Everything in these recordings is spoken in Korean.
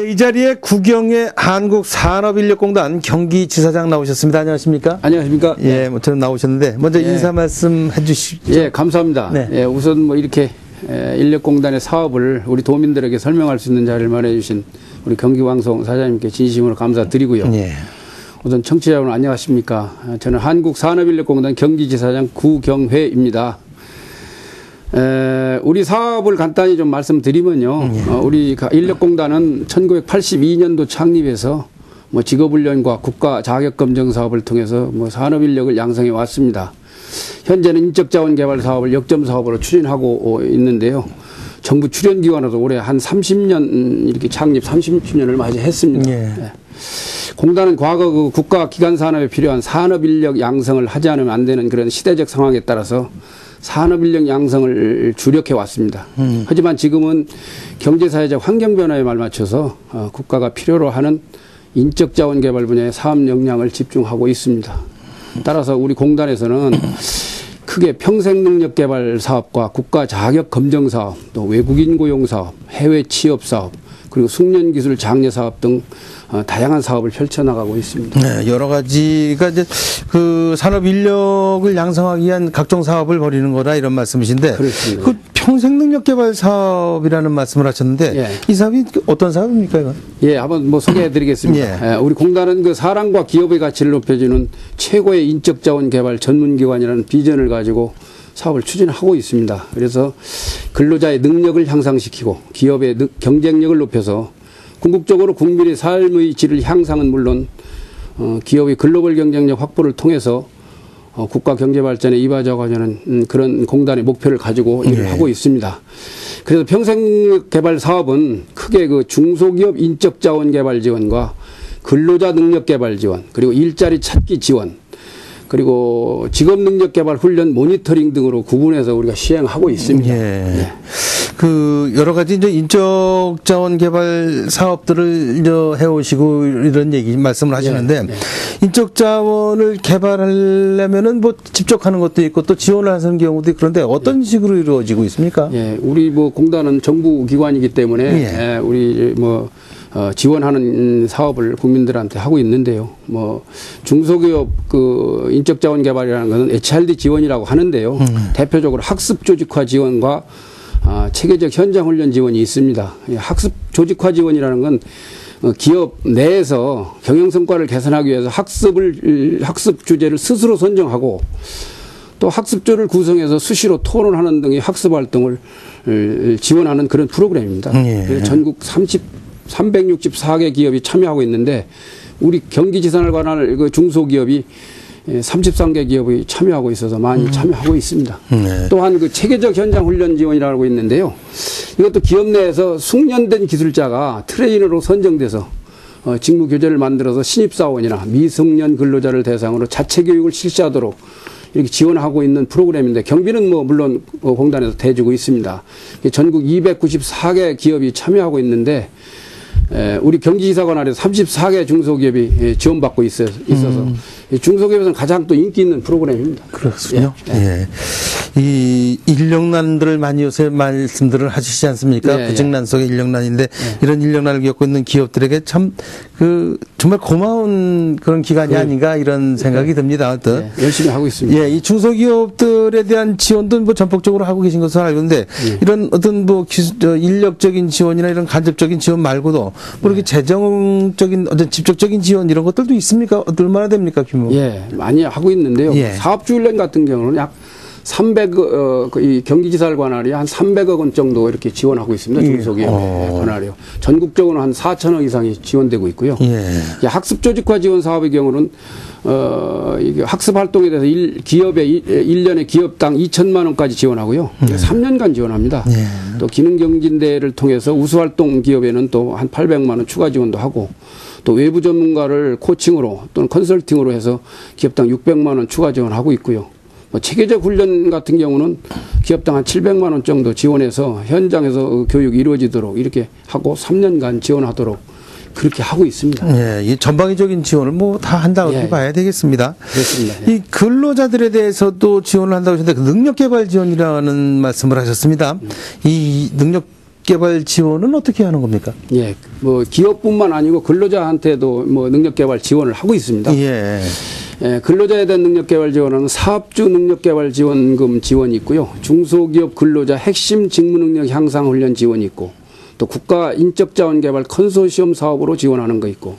이 자리에 국영의 한국산업인력공단 경기지사장 나오셨습니다. 안녕하십니까? 안녕하십니까? 예, 저는 나오셨는데 먼저 인사 말씀 해주시죠. 예, 감사합니다. 네. 예, 우선 뭐 이렇게 인력공단의 사업을 우리 도민들에게 설명할 수 있는 자리를 마련해 주신 우리 경기방송 사장님께 진심으로 감사드리고요. 예. 우선 청취자 여러분 안녕하십니까? 저는 한국산업인력공단 경기지사장 구경회입니다. 우리 사업을 간단히 좀 말씀드리면요. 우리 인력공단은 1982년도 창립해서 뭐 직업훈련과 국가 자격검정 사업을 통해서 뭐 산업인력을 양성해 왔습니다. 현재는 인적자원 개발 사업을 역점 사업으로 추진하고 있는데요. 정부 출연기관으로도 올해 한 30년 이렇게 창립 30주년을 맞이했습니다. 예. 공단은 과거 그 국가 기관 산업에 필요한 산업인력 양성을 하지 않으면 안 되는 그런 시대적 상황에 따라서 산업인력 양성을 주력해 왔습니다. 하지만 지금은 경제사회적 환경 변화에 말맞춰서 국가가 필요로 하는 인적자원 개발 분야의 사업 역량을 집중하고 있습니다. 따라서 우리 공단에서는 크게 평생능력 개발 사업과 국가 자격 검정 사업, 또 외국인 고용 사업, 해외 취업 사업, 그리고 숙련기술 장려 사업 등 다양한 사업을 펼쳐나가고 있습니다. 네, 여러 가지가 이제 그 산업 인력을 양성하기 위한 각종 사업을 벌이는 거다 이런 말씀이신데, 그렇습니다. 그 평생 능력 개발 사업이라는 말씀을 하셨는데, 예. 이 사업이 어떤 사업입니까, 이건? 예, 한번 뭐 소개해드리겠습니다. 예. 우리 공단은 그 사람과 기업의 가치를 높여주는 최고의 인적자원 개발 전문기관이라는 비전을 가지고 사업을 추진하고 있습니다. 그래서 근로자의 능력을 향상시키고 기업의 경쟁력을 높여서 궁극적으로 국민의 삶의 질을 향상은 물론 기업의 글로벌 경쟁력 확보를 통해서 국가 경제 발전에 이바지하는 그런 공단의 목표를 가지고 일을 하고 있습니다. 그래서 평생 개발 사업은 크게 그 중소기업 인적자원 개발 지원과 근로자 능력 개발 지원, 그리고 일자리 찾기 지원, 그리고 직업 능력 개발 훈련 모니터링 등으로 구분해서 우리가 시행하고 있습니다. 예. 예. 그 여러 가지 이제 인적 자원 개발 사업들을 이제 해오시고 이런 얘기 말씀을 하시는데, 예. 예. 인적 자원을 개발하려면은 뭐 직접 하는 것도 있고 또 지원을 하는 경우도 있고, 그런데 어떤 식으로 이루어지고 있습니까? 예, 우리 뭐 공단은 정부 기관이기 때문에 예. 우리 뭐 지원하는 사업을 국민들한테 하고 있는데요. 뭐 중소기업 그 인적자원 개발이라는 것은 HRD 지원이라고 하는데요. 대표적으로 학습 조직화 지원과 체계적 현장 훈련 지원이 있습니다. 학습 조직화 지원이라는 건 기업 내에서 경영 성과를 개선하기 위해서 학습 주제를 스스로 선정하고 또 학습조를 구성해서 수시로 토론하는 등의 학습 활동을 지원하는 그런 프로그램입니다. 그래서 전국 364개 기업이 참여하고 있는데 우리 경기지산을 관할 그 중소기업이 33개 기업이 참여하고 있어서 많이 참여하고 있습니다. 네. 또한 그 체계적 현장 훈련 지원이라고 있는데요. 이것도 기업 내에서 숙련된 기술자가 트레이너로 선정돼서 직무 교재를 만들어서 신입사원이나 미숙련 근로자를 대상으로 자체 교육을 실시하도록 이렇게 지원하고 있는 프로그램인데, 경비는 뭐 물론 공단에서 대주고 있습니다. 전국 294개 기업이 참여하고 있는데 우리 경기지사 관할에서 34개 중소기업이 지원받고 있어서 중소기업에서는 가장 또 인기 있는 프로그램입니다. 그렇군요. 예. 이 인력난들을 많이 요새 말씀들을 하시지 않습니까? 예, 구직난 속의 인력난인데 이런 인력난을 겪고 있는 기업들에게 참 정말 고마운 그런 기간이 아닌가 이런 생각이 듭니다. 어떤 열심히 하고 있습니다. 예, 이 중소기업들에 대한 지원도 뭐 전폭적으로 하고 계신 것으로 알고 있는데 이런 어떤 뭐 인력적인 지원이나 이런 간접적인 지원 말고도 뭐 이렇게 재정적인 어떤 직접적인 지원 이런 것들도 있습니까? 얼마나 됩니까, 규모? 예, 많이 하고 있는데요. 예. 사업주훈련 같은 경우는 약 300억, 이 경기지사를 관할이 한 300억 원 정도 이렇게 지원하고 있습니다. 중소기업 관할이요. 전국적으로 한 4천억 이상이 지원되고 있고요. 예. 학습 조직화 지원 사업의 경우는 이게 학습 활동에 대해서 기업의 1년에 기업당 2천만 원까지 지원하고요. 3년간 지원합니다. 또 기능경진대회를 통해서 우수활동 기업에는 또 한 800만 원 추가 지원도 하고, 또 외부 전문가를 코칭으로 또는 컨설팅으로 해서 기업당 600만 원 추가 지원하고 있고요. 뭐 체계적 훈련 같은 경우는 기업당 한 700만 원 정도 지원해서 현장에서 교육이 이루어지도록 이렇게 하고 3년간 지원하도록 그렇게 하고 있습니다. 예, 이 전방위적인 지원을 뭐 다 한다고 봐야 되겠습니다. 그렇습니다. 이 근로자들에 대해서도 지원을 한다고 하셨는데 능력 개발 지원이라는 말씀을 하셨습니다. 이 능력 개발 지원은 어떻게 하는 겁니까? 예, 뭐 기업뿐만 아니고 근로자한테도 뭐 능력 개발 지원을 하고 있습니다. 예. 예, 근로자에 대한 능력 개발 지원은 사업주 능력 개발 지원금 지원이 있고요. 중소기업 근로자 핵심 직무 능력 향상 훈련 지원이 있고, 또 국가 인적 자원 개발 컨소시엄 사업으로 지원하는 거 있고,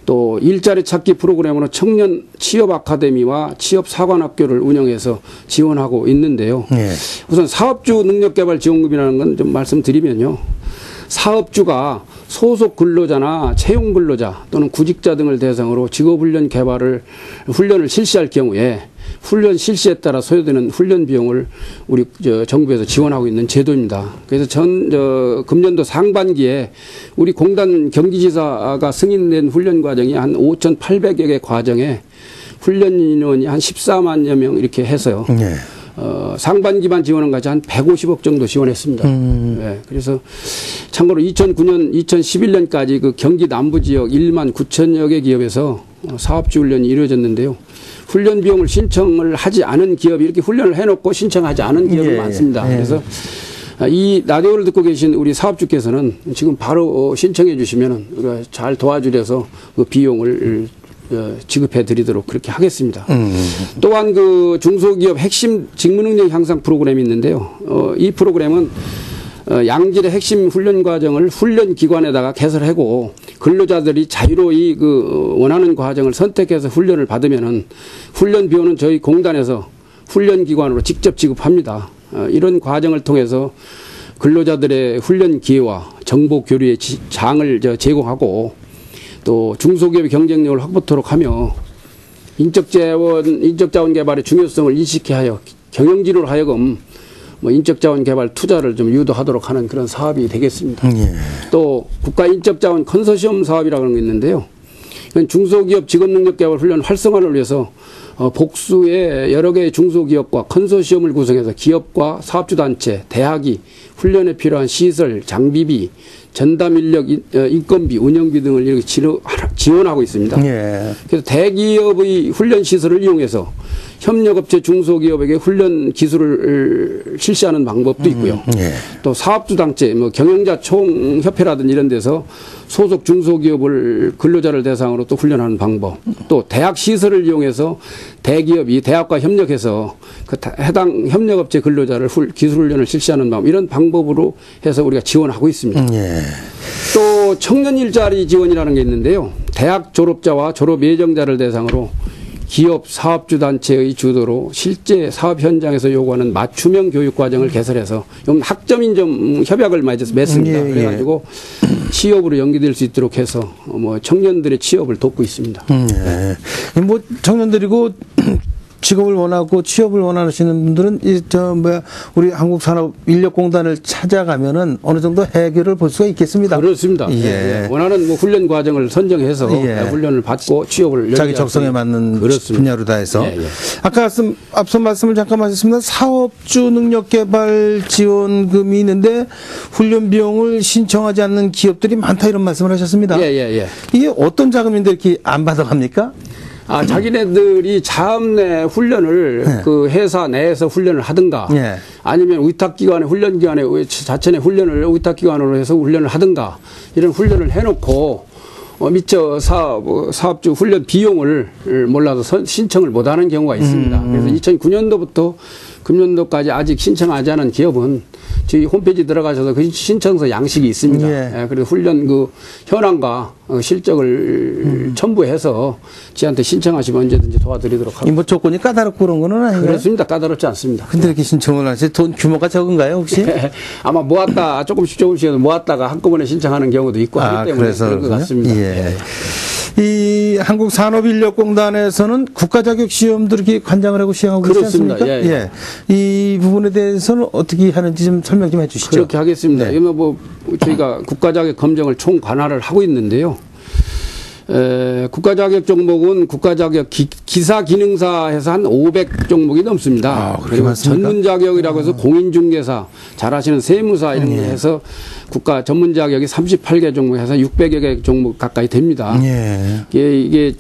또 일자리 찾기 프로그램으로 청년 취업 아카데미와 취업 사관학교를 운영해서 지원하고 있는데요. 예. 우선 사업주 능력 개발 지원금이라는 건 좀 말씀드리면요. 사업주가 소속 근로자나 채용 근로자 또는 구직자 등을 대상으로 직업훈련 훈련을 실시할 경우에 훈련 실시에 따라 소요되는 훈련 비용을 우리 정부에서 지원하고 있는 제도입니다. 그래서 금년도 상반기에 우리 공단 경기지사가 승인된 훈련 과정이 한 5,800여 개 과정에 훈련 인원이 한 14만여 명 이렇게 해서요. 예. 상반기만 지원한 것이 한 150억 정도 지원했습니다. 네, 그래서 참고로 2009년, 2011년까지 그 경기 남부 지역 1만 9천여 개 기업에서 사업주 훈련이 이루어졌는데요. 훈련 비용을 신청을 하지 않은 기업이 이렇게 훈련을 해놓고 신청하지 않은 기업이 많습니다. 그래서 이 라디오를 듣고 계신 우리 사업주께서는 지금 바로 신청해 주시면 우리가 잘 도와주려서 그 비용을 지급해 드리도록 그렇게 하겠습니다. 또한 그 중소기업 핵심 직무능력 향상 프로그램이 있는데요. 이 프로그램은 양질의 핵심 훈련 과정을 훈련 기관에다가 개설하고 근로자들이 자유로이 그 원하는 과정을 선택해서 훈련을 받으면은 훈련 비용은 저희 공단에서 훈련 기관으로 직접 지급합니다. 이런 통해서 근로자들의 훈련 기회와 정보 교류의 장을 제공하고 또 중소기업의 경쟁력을 확보토록 하며 인적자원 개발의 중요성을 인식케 하여 경영진으로 하여금 뭐 인적자원 개발 투자를 좀 유도하도록 하는 그런 사업이 되겠습니다. 예. 또 국가 인적자원 컨소시엄 사업이라고 하는 게 있는데요. 중소기업 직업능력 개발 훈련 활성화를 위해서 복수의 여러 개의 중소기업과 컨소시엄을 구성해서 기업과 사업주단체, 대학이 훈련에 필요한 시설, 장비비, 전담 인력, 인건비, 운영비 등을 이렇게 지원하고 있습니다. 예. 그래서 대기업의 훈련 시설을 이용해서 협력업체 중소기업에게 훈련 기술을 실시하는 방법도 있고요. 예. 또 사업주단체, 뭐 경영자 총협회라든지 이런 데서 소속 중소기업을 근로자를 대상으로 또 훈련하는 방법, 또 대학 시설을 이용해서 대기업이 대학과 협력해서 그 해당 협력업체 근로자를 기술훈련을 실시하는 방법, 이런 방법으로 해서 우리가 지원하고 있습니다. 예. 또 청년 일자리 지원이라는 게 있는데요. 대학 졸업자와 졸업 예정자를 대상으로 기업 사업주단체의 주도로 실제 사업 현장에서 요구하는 맞춤형 교육 과정을 개설해서 학점인점 협약을 맺습니다. 예, 예. 그래가지고 취업으로 연계될 수 있도록 해서 뭐 청년들의 취업을 돕고 있습니다. 예. 뭐 청년들이고 직업을 원하고 취업을 원하시는 분들은 우리 한국산업인력공단을 찾아가면은 어느 정도 해결을 볼 수가 있겠습니다. 그렇습니다. 예. 원하는 뭐 훈련 과정을 선정해서 훈련을 받고 취업을 자기 적성에 맞는 그렇습니다. 분야로 다 해서. 예, 예. 아까 앞서 말씀을 잠깐 하셨습니다. 사업주 능력 개발 지원금이 있는데 훈련 비용을 신청하지 않는 기업들이 많다 이런 말씀을 하셨습니다. 예. 이게 어떤 자금인데 이렇게 안 받아갑니까? 자기네들이 자업내 훈련을 그 회사 내에서 훈련을 하든가 아니면 위탁기관의 훈련기관에 자체 내 훈련을 위탁기관으로 해서 훈련을 하든가 이런 훈련을 해놓고 미처 사업주 훈련 비용을 몰라서 신청을 못하는 경우가 있습니다. 그래서 2009년도부터 금년도까지 아직 신청하지 않은 기업은 저희 홈페이지 들어가셔서 그 신청서 양식이 있습니다. 그래서 훈련 그 현황과 실적을 첨부해서 지한테 신청하시면 언제든지 도와드리도록 하겠습니다. 뭐 조건이 까다롭고 그런 거는 아니에요? 그렇습니다. 까다롭지 않습니다. 근데 이렇게 신청을 하시 돈 규모가 적은가요, 혹시? 아마 조금씩 모았다가 한꺼번에 신청하는 경우도 있고 하기 때문에 그런 것 같습니다. 예. 이 한국산업인력공단에서는 국가자격 시험도 이렇게 관장을 하고 시행하고 있지 않습니까? 예. 이 부분에 대해서는 어떻게 하는지 좀 설명 좀 해주시죠. 그렇게 하겠습니다. 이거 뭐 저희가 국가자격 검정을 총 관할을 하고 있는데요. 국가자격 종목은 국가자격 기사 기능사에서 한 500 종목이 넘습니다. 그리고 전문 자격이라고 해서 공인중개사, 잘하시는 세무사 이런 거 해서 국가 전문 자격이 38개 종목에서 600여 개 종목 가까이 됩니다. 이게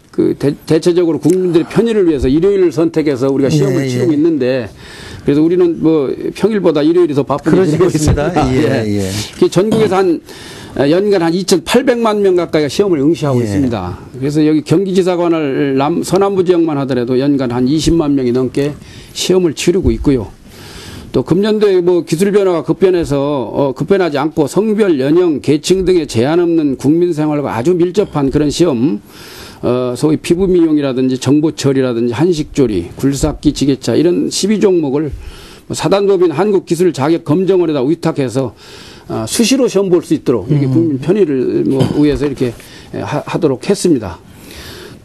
그 대체적으로 국민들의 편의를 위해서 일요일을 선택해서 우리가 시험을 치르고 있는데 그래서 우리는 뭐 평일보다 일요일이 더 바쁘게 지내고 있습니다. 예. 전국에서 연간 한 2,800만 명 가까이가 시험을 응시하고 있습니다. 그래서 여기 경기지사관을 서남부 지역만 하더라도 연간 한 20만 명이 넘게 시험을 치르고 있고요. 또 금년도에 뭐 기술 변화가 급변하지 않고 성별, 연령, 계층 등의 제한 없는 국민 생활과 아주 밀접한 그런 시험, 소위 피부 미용이라든지 정보 처리라든지 한식 조리, 굴삭기, 지게차 이런 12종목을 사단법인 한국기술자격검정원에다 위탁해서 수시로 시험 볼 수 있도록 이렇게 국민 편의를 위해서 이렇게 하도록 했습니다.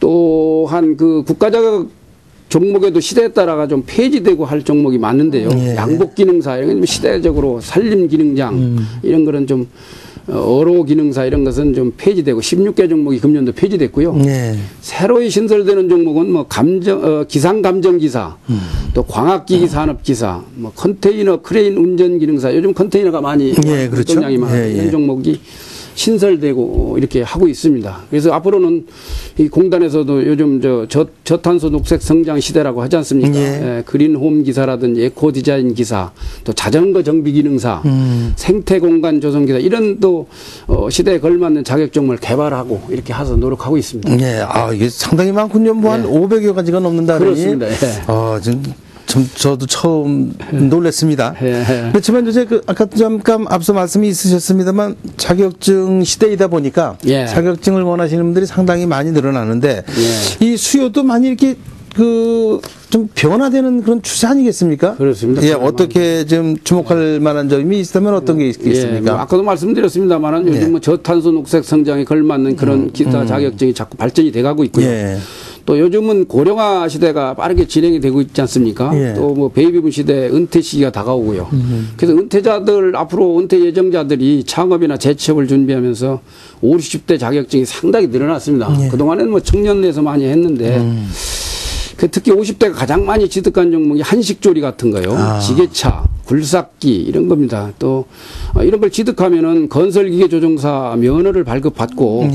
또한 그 국가자격 종목에도 시대에 따라가 좀 폐지되고 할 종목이 많은데요. 양복기능사 이런 건 시대적으로 산림기능장 이런 거는 좀 어로기능사 이런 것은 좀 폐지되고 16개 종목이 금년도 폐지됐고요. 새로이 신설되는 종목은 뭐 기상감정기사, 또 광학기기 산업기사, 뭐 컨테이너 크레인 운전기능사 요즘 컨테이너가 많이 활동량이 많은 이런 종목이 신설되고 이렇게 하고 있습니다. 그래서 앞으로는 이 공단에서도 요즘 저탄소 녹색 성장 시대라고 하지 않습니까? 그린홈 기사라든지 에코 디자인 기사, 또 자전거 정비 기능사, 생태 공간 조성 기사 이런 또 시대에 걸맞는 자격증을 개발하고 이렇게 해서 노력하고 있습니다. 이게 상당히 많군요. 뭐 한 500여 가지가 넘는다니. 그렇습니다. 저도 처음 놀랐습니다. 그렇지만 이제 아까 잠깐 앞서 말씀이 있으셨습니다만 자격증 시대이다 보니까 자격증을 원하시는 분들이 상당히 많이 늘어나는데 이 수요도 많이 이렇게 좀 변화되는 그런 추세 아니겠습니까? 그렇습니다. 어떻게 좀 주목할 만한 점이 있다면 어떤 게 있겠습니까? 뭐 아까도 말씀드렸습니다만 요즘 뭐 저탄소 녹색 성장에 걸맞는 그런 기타 자격증이 자꾸 발전이 돼가고 있고요. 또 요즘은 고령화 시대가 빠르게 진행이 되고 있지 않습니까? 또 뭐 베이비붐 시대 은퇴 시기가 다가오고요. 그래서 은퇴자들 앞으로 은퇴 예정자들이 창업이나 재취업을 준비하면서 50, 60대 자격증이 상당히 늘어났습니다. 그동안에는 뭐 청년에서 많이 했는데 특히 50대가 가장 많이 취득한 종목이 한식조리 같은 거요. 지게차, 굴삭기 이런 겁니다. 또 이런 걸 취득하면은 건설기계 조종사 면허를 발급받고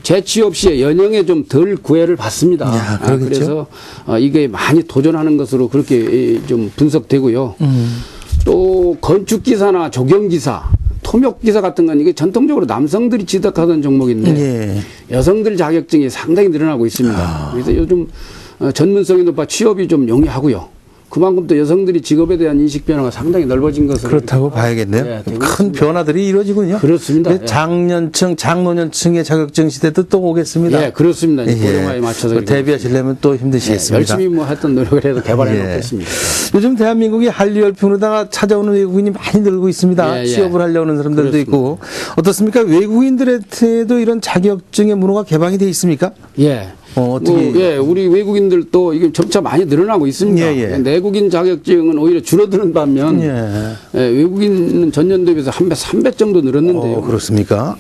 재취업 시에 연형에 좀 덜 구애를 받습니다. 그래서 이게 많이 도전하는 것으로 그렇게 좀 분석되고요. 또 건축기사나 조경기사, 토목기사 같은 건 이게 전통적으로 남성들이 취득하던 종목인데 여성들 자격증이 상당히 늘어나고 있습니다. 그래서 요즘 전문성이 높아 취업이 좀 용이하고요. 그만큼 또 여성들이 직업에 대한 인식 변화가 상당히 넓어진 것으로 그렇다고 봐야겠네요. 큰 있습니다. 변화들이 이루어지군요. 그렇습니다. 장노년층의 자격증 시대도 또 오겠습니다. 그렇습니다. 고령화에 맞춰서 대비하시려면 또 힘드시겠습니다. 열심히 뭐 했던 노력을 해서 개발해 놓겠습니다. 요즘 대한민국이 한류열풍으로다가 찾아오는 외국인이 많이 늘고 있습니다. 취업을 하려는 사람들도 그렇습니다. 있고 어떻습니까? 외국인들한테도 이런 자격증의 문호가 개방이 돼 있습니까? 어떻게? 우리 외국인들도 이게 점차 많이 늘어나고 있습니다. 내국인 자격증은 오히려 줄어드는 반면 외국인은 전년도에 비해서 한 배 3배 정도 늘었는데요. 그렇습니까?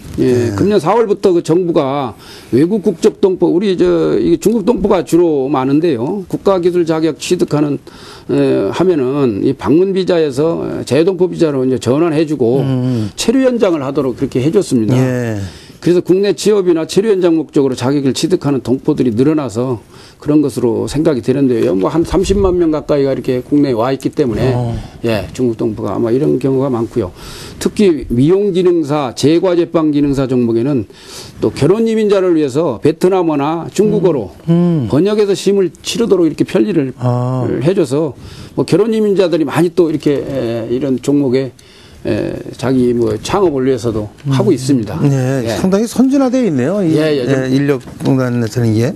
금년 4월부터 그 정부가 외국 국적 동포 이게 중국 동포가 주로 많은데요. 국가기술 자격 취득하는 하면은 이 방문 비자에서 재동포 비자로 이제 전환해주고 체류 연장을 하도록 그렇게 해줬습니다. 그래서 국내 취업이나 체류 연장 목적으로 자격을 취득하는 동포들이 늘어나서 그런 것으로 생각이 되는데요. 뭐 한 30만 명 가까이가 이렇게 국내에 와 있기 때문에 중국 동포가 아마 이런 경우가 많고요. 특히 미용기능사, 제과제빵기능사 종목에는 또 결혼 이민자를 위해서 베트남어나 중국어로 번역해서 시험을 치르도록 이렇게 편리를 해줘서 뭐 결혼 이민자들이 많이 또 이렇게 이런 종목에 자기 뭐 창업을 위해서도 하고 있습니다. 상당히 선진화되어 있네요. 인력공단에서는 이게.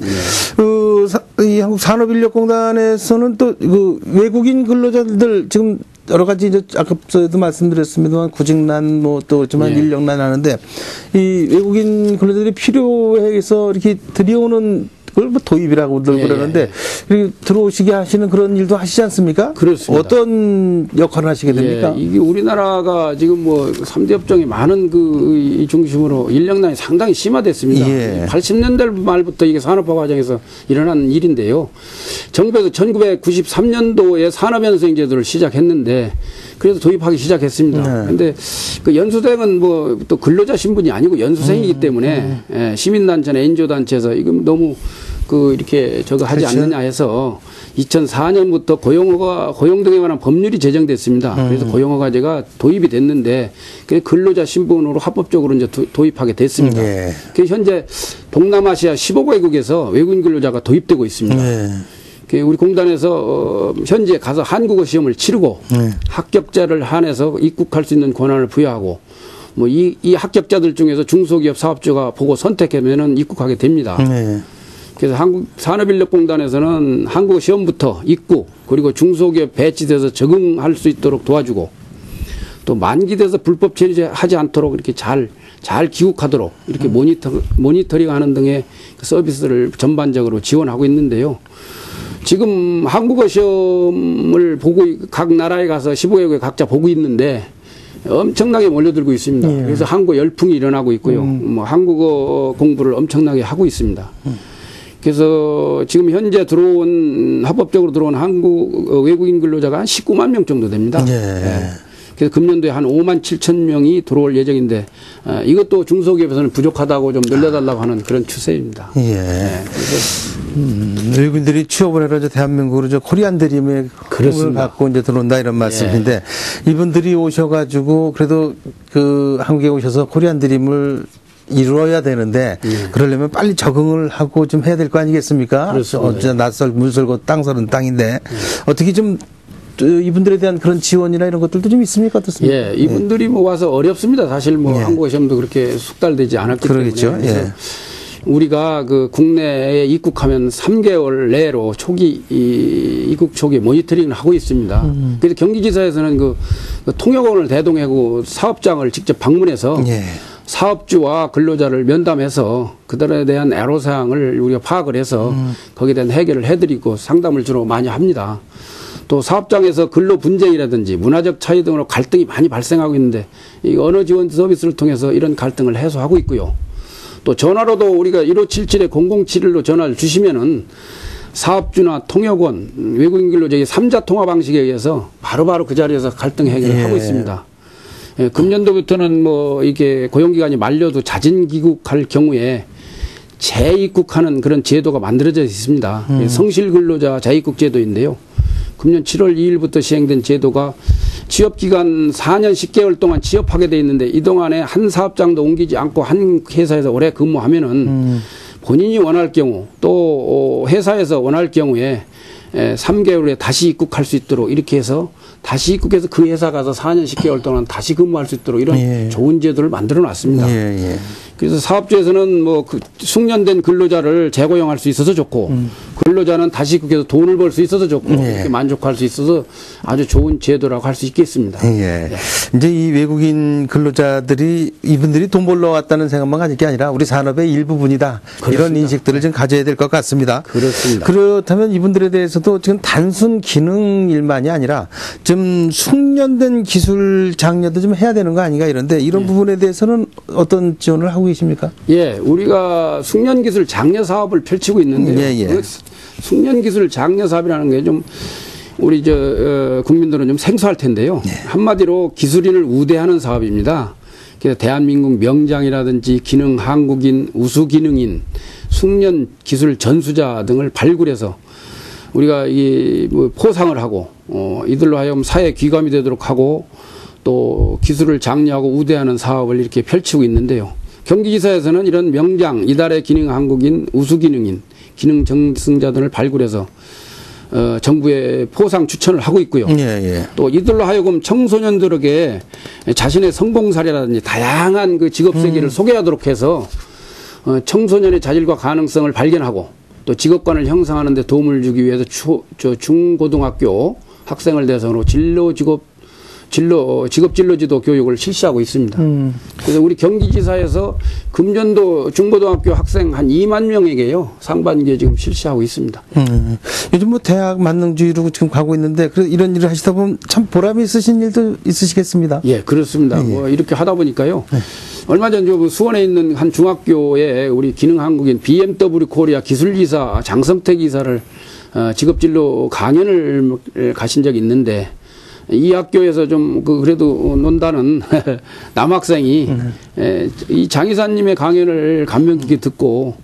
이 한국산업인력공단에서는 또 그 외국인 근로자들 지금 여러 가지 이제 아까도 말씀드렸습니다만 구직난 뭐 또 그렇지만 인력난 하는데 이 외국인 근로자들이 필요해서 이렇게 들여오는 그걸 뭐 도입이라고들 그러는데 들어오시게 하시는 그런 일도 하시지 않습니까? 그렇습니다. 어떤 역할을 하시게 됩니까? 이게 우리나라가 지금 뭐 3대 업종이 많은 이 중심으로 인력난이 상당히 심화됐습니다. 80년대 말부터 이게 산업화 과정에서 일어난 일인데요. 정부에서 1993년도에 산업연수행 제도를 시작했는데 그래서 도입하기 시작했습니다. 그런데 그 연수생은 뭐 또 근로자 신분이 아니고 연수생이기 때문에 예, 시민단체나 NGO 단체에서 이건 너무 그 이렇게 저거 하지 그렇죠. 않느냐 해서 2004년부터 고용 등에 관한 법률이 제정됐습니다. 그래서 고용허가제가 도입이 됐는데 그 근로자 신분으로 합법적으로 이제 도입하게 됐습니다. 예. 그래서 현재 동남아시아 15개국에서 외국인 근로자가 도입되고 있습니다. 예. 우리 공단에서 현재 가서 한국어 시험을 치르고 합격자를 한해서 입국할 수 있는 권한을 부여하고 뭐 이 합격자들 중에서 중소기업 사업주가 보고 선택하면은 입국하게 됩니다. 그래서 한국산업인력공단에서는 한국어 시험부터 입국 그리고 중소기업 배치돼서 적응할 수 있도록 도와주고 또 만기돼서 불법 체류하지 않도록 이렇게 잘 귀국하도록 이렇게 모니터링하는 등의 서비스를 전반적으로 지원하고 있는데요. 지금 한국어 시험을 보고 각 나라에 가서 15개국에 각자 보고 있는데 엄청나게 몰려들고 있습니다. 그래서 한국어 열풍이 일어나고 있고요. 뭐 한국어 공부를 엄청나게 하고 있습니다. 그래서 지금 현재 합법적으로 들어온 한국 외국인 근로자가 한 19만 명 정도 됩니다. 예. 그래서 금년도에 한 5만 7천 명이 들어올 예정인데 이것도 중소기업에서는 부족하다고 좀 늘려달라고 하는 그런 추세입니다. 예. 예. 그래서 외국인들이 취업을 해서 이제 대한민국으로 저 코리안 드림의 꿈을 갖고 이제 들어온다 이런 말씀인데 이분들이 오셔가지고 그래도 그 한국에 오셔서 코리안 드림을 이루어야 되는데 그러려면 빨리 적응을 하고 좀 해야 될 거 아니겠습니까? 어째 낯설 물설고 땅설은 땅인데 어떻게 좀 이분들에 대한 그런 지원이나 이런 것들도 좀 있습니까? 어떻습니까? 예, 이분들이 뭐 와서 어렵습니다. 사실 뭐 한국어 시험도 그렇게 숙달되지 않았기 그러겠죠. 때문에. 그래서 우리가 그 국내에 입국하면 3개월 내로 입국 초기 모니터링을 하고 있습니다. 그래서 경기지사에서는 그 통역원을 대동하고 사업장을 직접 방문해서 사업주와 근로자를 면담해서 그들에 대한 애로사항을 우리가 파악을 해서 거기에 대한 해결을 해드리고 상담을 주로 많이 합니다. 또 사업장에서 근로 분쟁이라든지 문화적 차이 등으로 갈등이 많이 발생하고 있는데 이 언어 지원 서비스를 통해서 이런 갈등을 해소하고 있고요. 또 전화로도 우리가 1577-0071로 전화를 주시면은 사업주나 통역원, 외국인 근로자의 3자 통화 방식에 의해서 바로바로 그 자리에서 갈등 해결을 하고 있습니다. 예, 금년도부터는 뭐 이게 고용기간이 만료도 자진 귀국할 경우에 재입국하는 그런 제도가 만들어져 있습니다. 성실 근로자 재입국 제도인데요. 금년 7월 2일부터 시행된 제도가 취업기간 4년 10개월 동안 취업하게 돼 있는데 이 동안에 한 사업장도 옮기지 않고 한 회사에서 오래 근무하면은 본인이 원할 경우 또 회사에서 원할 경우에 3개월 후에 다시 입국할 수 있도록 이렇게 해서 다시 입국해서 그 회사 가서 4년 10개월 동안 다시 근무할 수 있도록 이런 좋은 제도를 만들어 놨습니다. 그래서 사업주에서는 뭐 그 숙련된 근로자를 재고용할 수 있어서 좋고 근로자는 다시 입국해서 돈을 벌 수 있어서 좋고 이렇게 만족할 수 있어서 아주 좋은 제도라고 할 수 있겠습니다. 이제 이 외국인 근로자들이 이분들이 돈 벌러 왔다는 생각만 가질 게 아니라 우리 산업의 일부분이다. 그렇습니다. 이런 인식들을 좀 가져야 될 것 같습니다. 그렇습니다. 그렇다면 이분들에 대해서도 지금 단순 기능 일만이 아니라 좀 숙련된 기술 장려도 좀 해야 되는 거 아닌가 이런데 이런 부분에 대해서는 어떤 지원을 하고 계십니까? 예, 우리가 숙련기술 장려 사업을 펼치고 있는데요. 숙련기술 장려 사업이라는 게 좀 우리 국민들은 좀 생소할 텐데요. 한마디로 기술인을 우대하는 사업입니다. 그래서 대한민국 명장이라든지 기능 한국인, 우수 기능인, 숙련 기술 전수자 등을 발굴해서 우리가 뭐 포상을 하고 이들로 하여금 사회 귀감이 되도록 하고 또 기술을 장려하고 우대하는 사업을 이렇게 펼치고 있는데요. 경기지사에서는 이런 명장, 이달의 기능 한국인, 우수 기능인, 기능 정승자 등을 발굴해서 정부에 포상 추천을 하고 있고요. 또 이들로 하여금 청소년들에게 자신의 성공 사례라든지 다양한 그 직업 세계를 소개하도록 해서 청소년의 자질과 가능성을 발견하고 또 직업관을 형성하는 데 도움을 주기 위해서 중고등학교 학생을 대상으로 직업진로지도 교육을 실시하고 있습니다. 그래서 우리 경기지사에서 금년도 중고등학교 학생 한 2만 명에게요 상반기에 지금 실시하고 있습니다. 요즘 뭐 대학 만능주의로 지금 가고 있는데 이런 일을 하시다 보면 참 보람이 있으신 일도 있으시겠습니다. 예, 그렇습니다. 뭐 이렇게 하다 보니까요. 얼마 전 수원에 있는 한 중학교에 우리 기능 한국인 BMW 코리아 기술이사 장성택 이사를 직업진로 강연을 가신 적이 있는데 이 학교에서 좀 그래도 논다는 남학생이 이 장의사님의 강연을 감명 깊게 듣고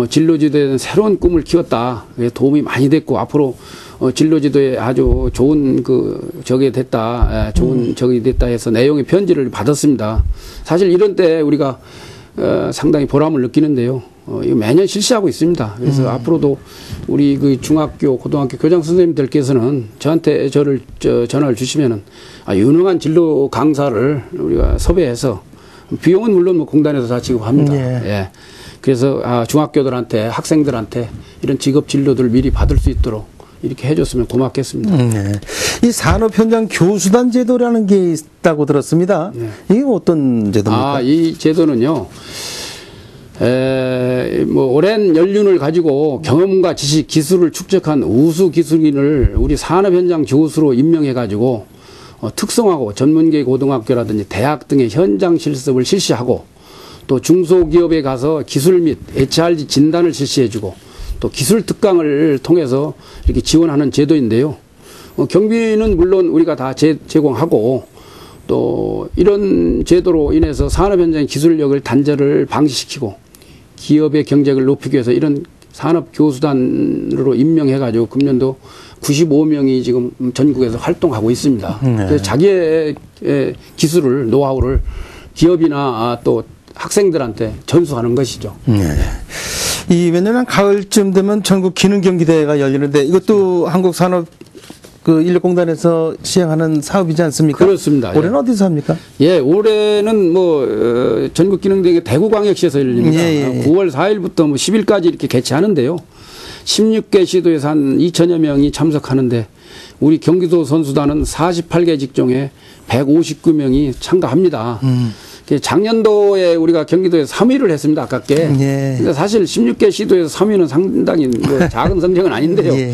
진로지도에 대한 새로운 꿈을 키웠다. 도움이 많이 됐고 앞으로 진로지도에 아주 좋은 적이 됐다. 좋은 적이 됐다 해서 내용의 편지를 받았습니다. 사실 이런 때 우리가 상당히 보람을 느끼는데요. 이거 매년 실시하고 있습니다. 그래서 앞으로도 우리 그 중학교, 고등학교 교장 선생님들께서는 저한테 전화를 주시면은 유능한 진로 강사를 우리가 섭외해서 비용은 물론 뭐 공단에서 다 지급합니다. 예. 그래서 중학교들한테 학생들한테 이런 직업 진로들 미리 받을 수 있도록 이렇게 해줬으면 고맙겠습니다. 네. 이 산업 현장 교수단 제도라는 게 있다고 들었습니다. 네. 이게 어떤 제도입니까? 이 제도는요. 뭐 오랜 연륜을 가지고 경험과 지식, 기술을 축적한 우수 기술인을 우리 산업 현장 교수로 임명해 가지고 특성화고 전문계 고등학교라든지 대학 등의 현장 실습을 실시하고 또 중소기업에 가서 기술 및 HRD 진단을 실시해주고 또 기술 특강을 통해서 이렇게 지원하는 제도인데요. 경비는 물론 우리가 다 제공하고 또 이런 제도로 인해서 산업 현장의 기술력을 단절을 방지시키고 기업의 경쟁을 높이기 위해서 이런 산업 교수단으로 임명해가지고 금년도 95명이 지금 전국에서 활동하고 있습니다. 그래서 자기의 기술을, 노하우를 기업이나 또 학생들한테 전수하는 것이죠. 이 매년 한 가을쯤 되면 전국 기능 경기 대회가 열리는데 이것도 한국산업 인력공단에서 시행하는 사업이지 않습니까? 그렇습니다. 올해는 어디서 합니까? 예, 올해는 뭐 전국 기능 대회 대구광역시에서 열립니다. 9월 4일부터 뭐 10일까지 이렇게 개최하는데요. 16개 시도에서 한 2천여 명이 참석하는데 우리 경기도 선수단은 48개 직종에 159명이 참가합니다. 작년도에 우리가 경기도에서 3위를 했습니다. 아깝게. 근데 사실 16개 시도에서 3위는 상당히 뭐 작은 성적은 아닌데요.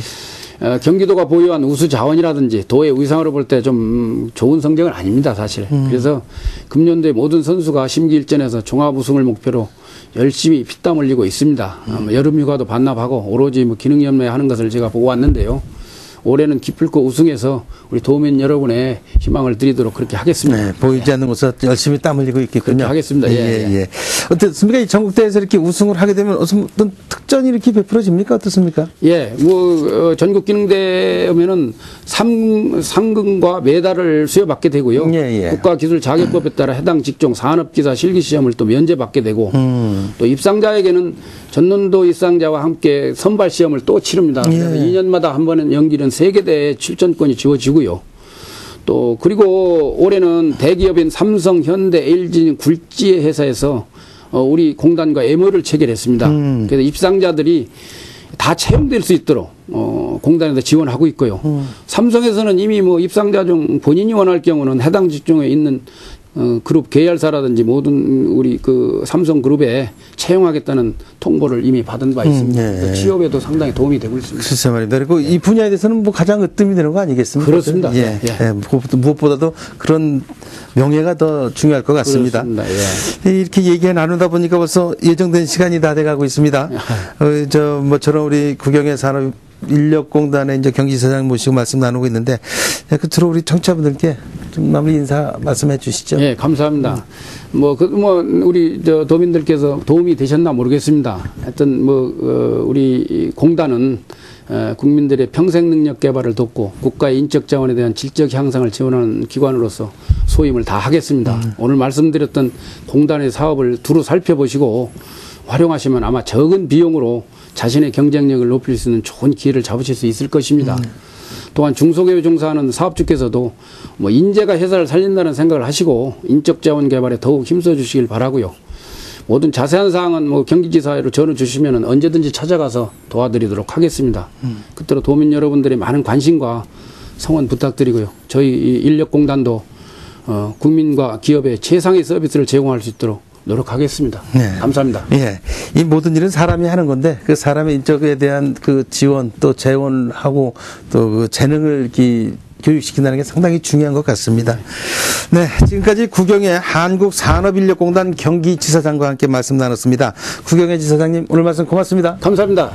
경기도가 보유한 우수 자원이라든지 도의 위상으로 볼 때 좀 좋은 성적은 아닙니다. 사실. 그래서 금년도에 모든 선수가 심기일전에서 종합 우승을 목표로 열심히 피땀 흘리고 있습니다. 여름휴가도 반납하고 오로지 뭐 기능연맹 하는 것을 제가 보고 왔는데요. 올해는 기필코 우승해서 우리 도민 여러분의 희망을 드리도록 그렇게 하겠습니다. 네, 보이지 않는 곳에서 열심히 땀 흘리고 있겠군요. 그렇게 하겠습니다. 예. 어떻습니까? 이 전국대회에서 이렇게 우승을 하게 되면 어떤 특전이 이렇게 베풀어집니까? 어떻습니까? 예, 전국 기능대회 오면은 상금과 메달을 수여받게 되고요. 국가기술자격법에 따라 해당 직종 산업기사 실기시험을 또 면제받게 되고 또 입상자에게는 전년도 입상자와 함께 선발시험을 또 치릅니다. 그래서 2년마다 한 번은 연기는 세계대회 출전권이 지워지고요. 또 그리고 올해는 대기업인 삼성, 현대, LG, 굴지 회사에서 우리 공단과 MOU를 체결했습니다. 그래서 입상자들이 다 채용될 수 있도록 공단에서 지원하고 있고요. 삼성에서는 이미 뭐 입상자 중 본인이 원할 경우는 해당 직종에 있는 그룹 계열사라든지 모든 우리 삼성그룹에 채용하겠다는 통보를 이미 받은 바 있습니다. 취업에도 상당히 도움이 되고 있습니다. 글쎄 말입니다. 그리고 이 분야에 대해서는 뭐 가장 으뜸이 되는 거 아니겠습니까? 그렇습니다. 무엇보다도 그런 명예가 더 중요할 것 같습니다. 그렇습니다. 이렇게 얘기 나누다 보니까 벌써 예정된 시간이 다 돼가고 있습니다. 저런 우리 국영의 산업 인력공단의 이제 경기지사장 모시고 말씀 나누고 있는데, 끝으로 우리 청취자분들께 좀 마무리 인사 말씀해 주시죠. 예, 감사합니다. 우리 도민들께서 도움이 되셨나 모르겠습니다. 하여튼 우리 공단은 국민들의 평생 능력 개발을 돕고 국가의 인적 자원에 대한 질적 향상을 지원하는 기관으로서 소임을 다 하겠습니다. 오늘 말씀드렸던 공단의 사업을 두루 살펴보시고 활용하시면 아마 적은 비용으로 자신의 경쟁력을 높일 수 있는 좋은 기회를 잡으실 수 있을 것입니다. 또한 중소기업에 종사하는 사업주께서도 인재가 회사를 살린다는 생각을 하시고 인적 자원 개발에 더욱 힘써 주시길 바라고요. 모든 자세한 사항은 경기지사로 전화 주시면 언제든지 찾아가서 도와드리도록 하겠습니다. 끝으로 도민 여러분들의 많은 관심과 성원 부탁드리고요. 저희 인력공단도 국민과 기업에 최상의 서비스를 제공할 수 있도록 노력하겠습니다. 감사합니다. 이 모든 일은 사람이 하는 건데 그 사람의 인적에 대한 지원 또 재원하고 또 재능을 교육시킨다는 게 상당히 중요한 것 같습니다. 지금까지 국영의 한국산업인력공단 경기지사장과 함께 말씀 나눴습니다. 국영의 지사장님 오늘 말씀 고맙습니다. 감사합니다.